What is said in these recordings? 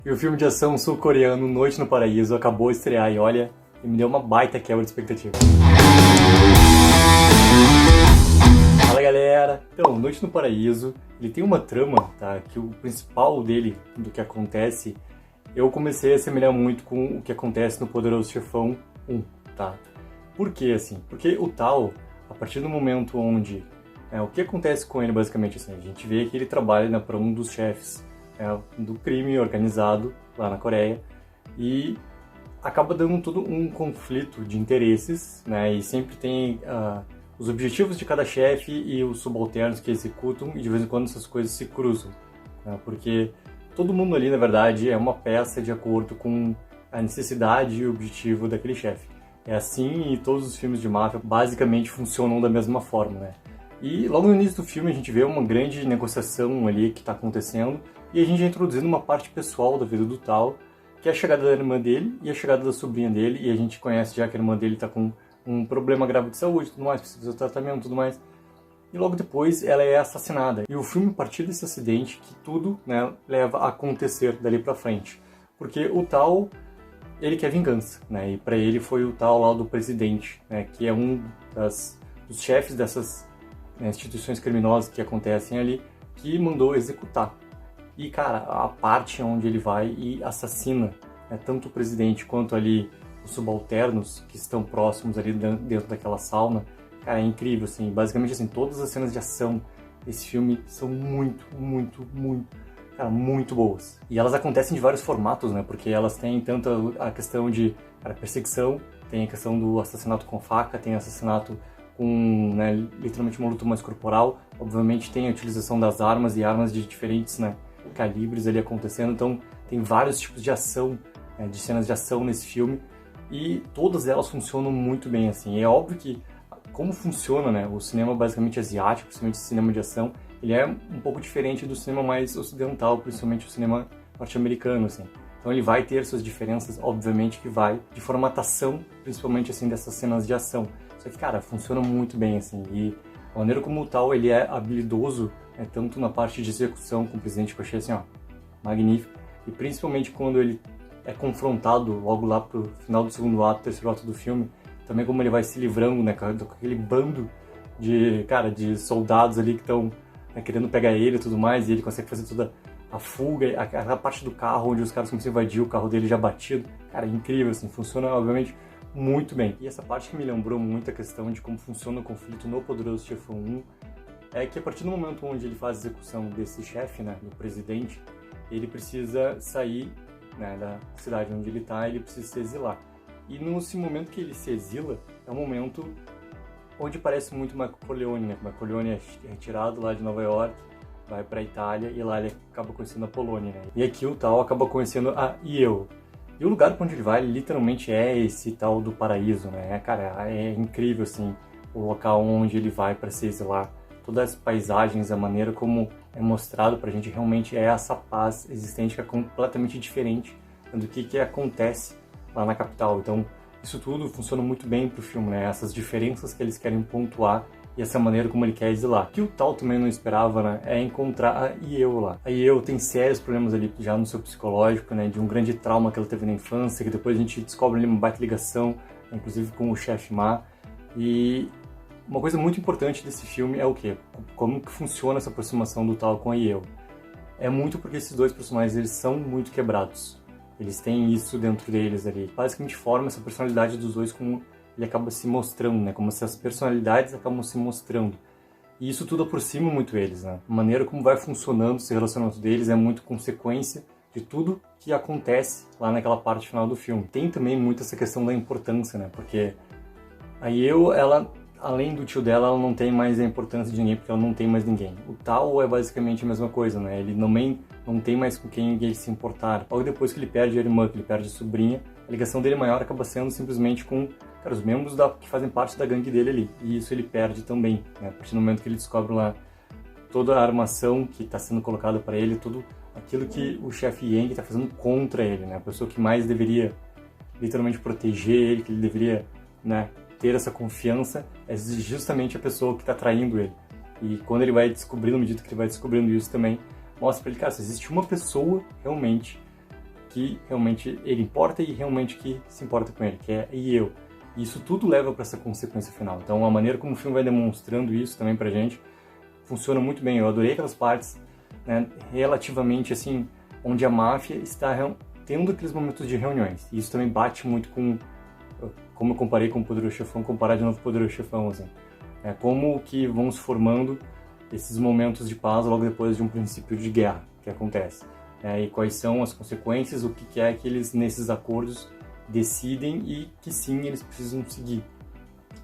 E o filme de ação sul-coreano Noite no Paraíso acabou de estrear e olha, me deu uma baita quebra de expectativa. Fala galera! Então, Noite no Paraíso, ele tem uma trama, tá? Que o principal dele, do que acontece, eu comecei a assemelhar muito com o que acontece no Poderoso Chefão 1, tá? Por que assim? Porque o Tao, a partir do momento onde... o que acontece com ele basicamente assim? A gente vê que ele trabalha para um dos chefes do crime organizado lá na Coreia e acaba dando todo um conflito de interesses, né? E sempre tem os objetivos de cada chefe e os subalternos que executam e de vez em quando essas coisas se cruzam, né? Porque todo mundo ali, na verdade, é uma peça de acordo com a necessidade e o objetivo daquele chefe. É assim e todos os filmes de máfia basicamente funcionam da mesma forma, né? E logo no início do filme a gente vê uma grande negociação ali que está acontecendo e a gente é introduzindo uma parte pessoal da vida do Tao, que é a chegada da irmã dele e a chegada da sobrinha dele, e a gente conhece já que a irmã dele está com um problema grave de saúde e tudo mais, precisa de tratamento e tudo mais. E logo depois ela é assassinada. E o filme, a partir desse acidente, que tudo, né, leva a acontecer dali pra frente. Porque o Tao, ele quer vingança, né? E pra ele foi o Tao lá do presidente, né, que é um dos chefes dessas instituições criminosas que acontecem ali, que mandou executar. E, cara, a parte onde ele vai e assassina, né, tanto o presidente quanto ali os subalternos que estão próximos ali dentro daquela sauna, cara, é incrível, assim. Basicamente, assim, todas as cenas de ação desse filme são muito, cara, muito boas. E elas acontecem de vários formatos, né, porque elas têm tanto a questão de, cara, perseguição, tem a questão do assassinato com faca, tem assassinato com, né, literalmente uma luta mais corporal, obviamente tem a utilização das armas e armas de diferentes, né, calibres ali acontecendo, então tem vários tipos de ação, de cenas de ação nesse filme, e todas elas funcionam muito bem, assim. E é óbvio que, como funciona, né, o cinema basicamente asiático, principalmente o cinema de ação, ele é um pouco diferente do cinema mais ocidental, principalmente o cinema norte-americano, assim. Então ele vai ter suas diferenças, obviamente que vai, de formatação, principalmente, assim, dessas cenas de ação. Só que, cara, funciona muito bem, assim, e a maneira como o Tao, ele é habilidoso, tanto na parte de execução com o presidente, que eu achei assim, ó, magnífico, e principalmente quando ele é confrontado logo lá pro final do segundo ato, terceiro ato do filme, também como ele vai se livrando, né, com aquele bando de, cara, de soldados ali que estão, né, querendo pegar ele e tudo mais, e ele consegue fazer toda a fuga, a parte do carro onde os caras começam a invadir o carro dele já batido, cara, é incrível, assim, funciona, obviamente, muito bem. E essa parte que me lembrou muito a questão de como funciona o conflito no Poderoso Chefão 1, é que a partir do momento onde ele faz a execução desse chefe, né, do presidente, ele precisa sair, né, da cidade onde ele está, ele precisa se exilar. E nesse momento que ele se exila, é um momento onde parece muito Michael Corleone, né? Michael Corleone é retirado lá de Nova York, vai para a Itália e lá ele acaba conhecendo a Polônia, né? E aqui o Tao acaba conhecendo a Yeo. E o lugar para onde ele vai, literalmente é esse tal do paraíso, né? Cara, é incrível, assim, o local onde ele vai para se exilar. Todas as paisagens, a maneira como é mostrado pra gente realmente é essa paz existente que é completamente diferente do que acontece lá na capital. Então, isso tudo funciona muito bem pro filme, né? Essas diferenças que eles querem pontuar e essa maneira como ele quer exilar. O que o Tao também não esperava, né, é encontrar a Yeo lá. A Yeo tem sérios problemas ali já no seu psicológico, né, de um grande trauma que ela teve na infância, que depois a gente descobre ali uma baita ligação, inclusive com o chefe Ma. E uma coisa muito importante desse filme é o quê? Como que funciona essa aproximação do Tao com a Yeo. É muito porque esses dois personagens, eles são muito quebrados. Eles têm isso dentro deles ali. Basicamente forma essa personalidade dos dois como ele acaba se mostrando, né? Como se as personalidades acabam se mostrando. E isso tudo aproxima muito eles, né? A maneira como vai funcionando esse relacionamento deles é muito consequência de tudo que acontece lá naquela parte final do filme. Tem também muito essa questão da importância, né? Porque a Yeo, ela, além do tio dela, ela não tem mais a importância de ninguém, porque ela não tem mais ninguém. O Tao é basicamente a mesma coisa, né? Ele não tem mais com quem ele se importar. Logo depois que ele perde a irmã, que ele perde a sobrinha, a ligação dele maior acaba sendo simplesmente com, cara, os membros que fazem parte da gangue dele ali. E isso ele perde também, né? A partir do momento que ele descobre lá toda a armação que está sendo colocada para ele, tudo aquilo que o chefe Yang está fazendo contra ele, né? A pessoa que mais deveria literalmente proteger ele, que ele deveria, né, ter essa confiança, é justamente a pessoa que está traindo ele. E quando ele vai descobrindo, à medida que ele vai descobrindo isso também, mostra pra ele, cara, se existe uma pessoa realmente que realmente ele importa e realmente que se importa com ele, que é eu. E isso tudo leva para essa consequência final. Então a maneira como o filme vai demonstrando isso também pra gente funciona muito bem. Eu adorei aquelas partes, né, relativamente assim, onde a máfia está tendo aqueles momentos de reuniões. E isso também bate muito com, como eu comparei com o Poderoso Chefão, comparar de novo com o Poderoso Chefão, assim. Como que vão se formando esses momentos de paz logo depois de um princípio de guerra que acontece. E quais são as consequências, o que é que eles, nesses acordos, decidem e que sim, eles precisam seguir.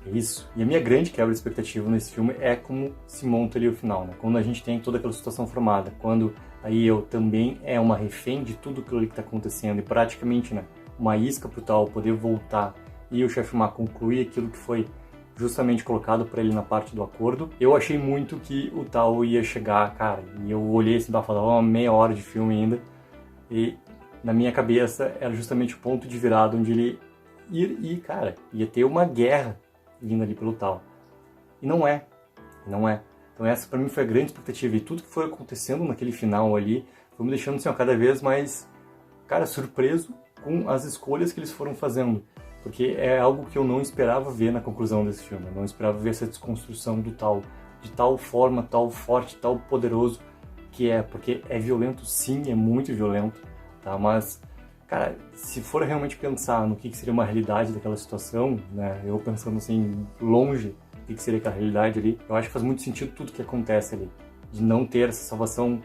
É isso. E a minha grande quebra de expectativa nesse filme é como se monta ali o final, né? Quando a gente tem toda aquela situação formada, quando aí eu também é uma refém de tudo aquilo que está acontecendo e praticamente, né, uma isca pro Tal poder voltar e o chefe Ma concluir aquilo que foi justamente colocado para ele na parte do acordo. Eu achei muito que o Tal ia chegar, cara, e eu olhei assim, falava uma meia hora de filme ainda, e na minha cabeça era justamente o ponto de virada onde ele cara, ia ter uma guerra vindo ali pelo Tal. E não é. Então essa pra mim foi a grande expectativa, e tudo que foi acontecendo naquele final ali foi me deixando assim, cada vez mais, cara, surpreso com as escolhas que eles foram fazendo. Porque é algo que eu não esperava ver na conclusão desse filme. Eu não esperava ver essa desconstrução do Tal, de tal forma, tal forte, tal poderoso que é. Porque é violento, sim, é muito violento, tá? Mas, cara, se for realmente pensar no que seria uma realidade daquela situação, né? Eu pensando assim, longe do que seria aquela realidade ali, eu acho que faz muito sentido tudo que acontece ali. De não ter essa salvação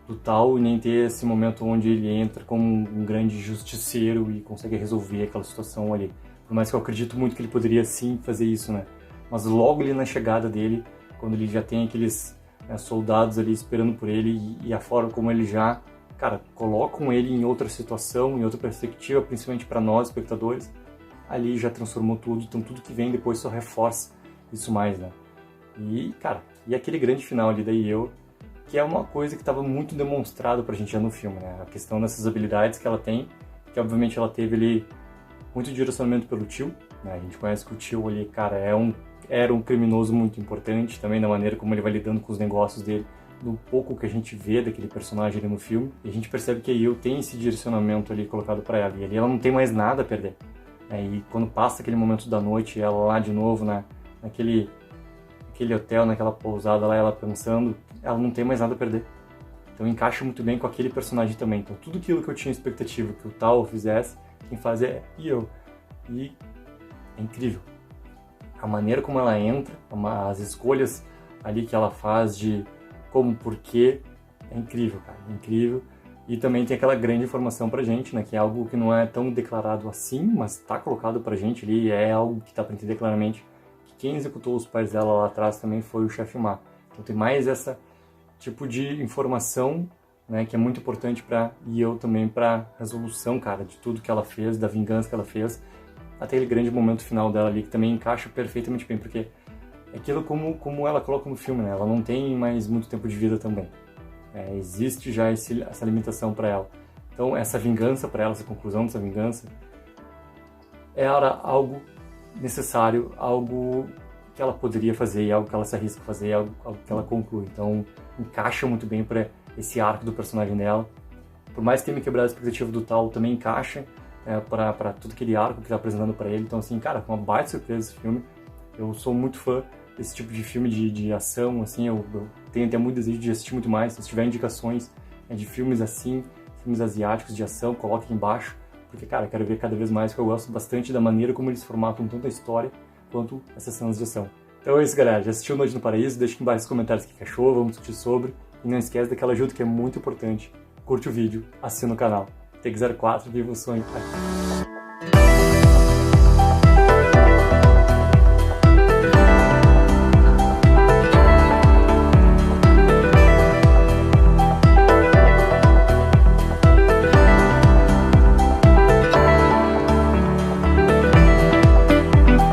do Tal e nem ter esse momento onde ele entra como um grande justiceiro e consegue resolver aquela situação ali. Por mais que eu acredito muito que ele poderia sim fazer isso, né? Mas logo ali na chegada dele, quando ele já tem aqueles, né, soldados ali esperando por ele e a forma como ele já, cara, colocam ele em outra situação, em outra perspectiva, principalmente para nós, espectadores, ali já transformou tudo. Então tudo que vem depois só reforça isso mais, né? E, cara, e aquele grande final ali da Io, que é uma coisa que estava muito demonstrado pra gente já no filme, né? A questão dessas habilidades que ela tem, que obviamente ela teve ali muito direcionamento pelo tio, né? A gente conhece que o tio ali, cara, era um criminoso muito importante, também na maneira como ele vai lidando com os negócios dele, no pouco que a gente vê daquele personagem ali no filme, e a gente percebe que a Io tem esse direcionamento ali colocado pra ela, e ali ela não tem mais nada a perder. E quando passa aquele momento da noite, ela lá de novo, né, naquele hotel, naquela pousada lá, ela pensando, ela não tem mais nada a perder. Então encaixa muito bem com aquele personagem também. Então tudo aquilo que eu tinha expectativa que o Tal fizesse, quem faz é eu. E é incrível. A maneira como ela entra, as escolhas ali que ela faz de como, porquê, é incrível, cara, é incrível. E também tem aquela grande informação pra gente, né, que é algo que não é tão declarado assim, mas tá colocado pra gente ali, é algo que dá pra entender claramente. Quem executou os pais dela lá atrás também foi o chefe Ma. Então tem mais essa tipo de informação, né, que é muito importante para eu também para resolução, cara, de tudo que ela fez, da vingança que ela fez, até aquele grande momento final dela ali que também encaixa perfeitamente bem, porque é aquilo como ela coloca no filme, né? Ela não tem mais muito tempo de vida também. Existe já essa limitação para ela. Então essa vingança para ela, essa conclusão dessa vingança, era algo necessário, algo que ela poderia fazer, algo que ela se arrisca a fazer, algo que ela conclui. Então encaixa muito bem para esse arco do personagem dela. Por mais que tenha me quebrado a expectativa do Tal, também encaixa para todo aquele arco que tá apresentando para ele. Então assim, cara, foi uma baita surpresa esse filme. Eu sou muito fã desse tipo de filme de ação, assim, eu tenho até muito desejo de assistir muito mais. Se tiver indicações de filmes assim, filmes asiáticos de ação, coloque aqui embaixo. Porque, cara, eu quero ver cada vez mais, porque eu gosto bastante da maneira como eles formatam tanto a história quanto essas cenas de ação. Então é isso, galera. Já assistiu Noite no Paraíso? Deixa aqui embaixo nos comentários o que achou, vamos discutir sobre. E não esquece daquela ajuda que é muito importante. Curte o vídeo, assina o canal. Take 04, viva o sonho.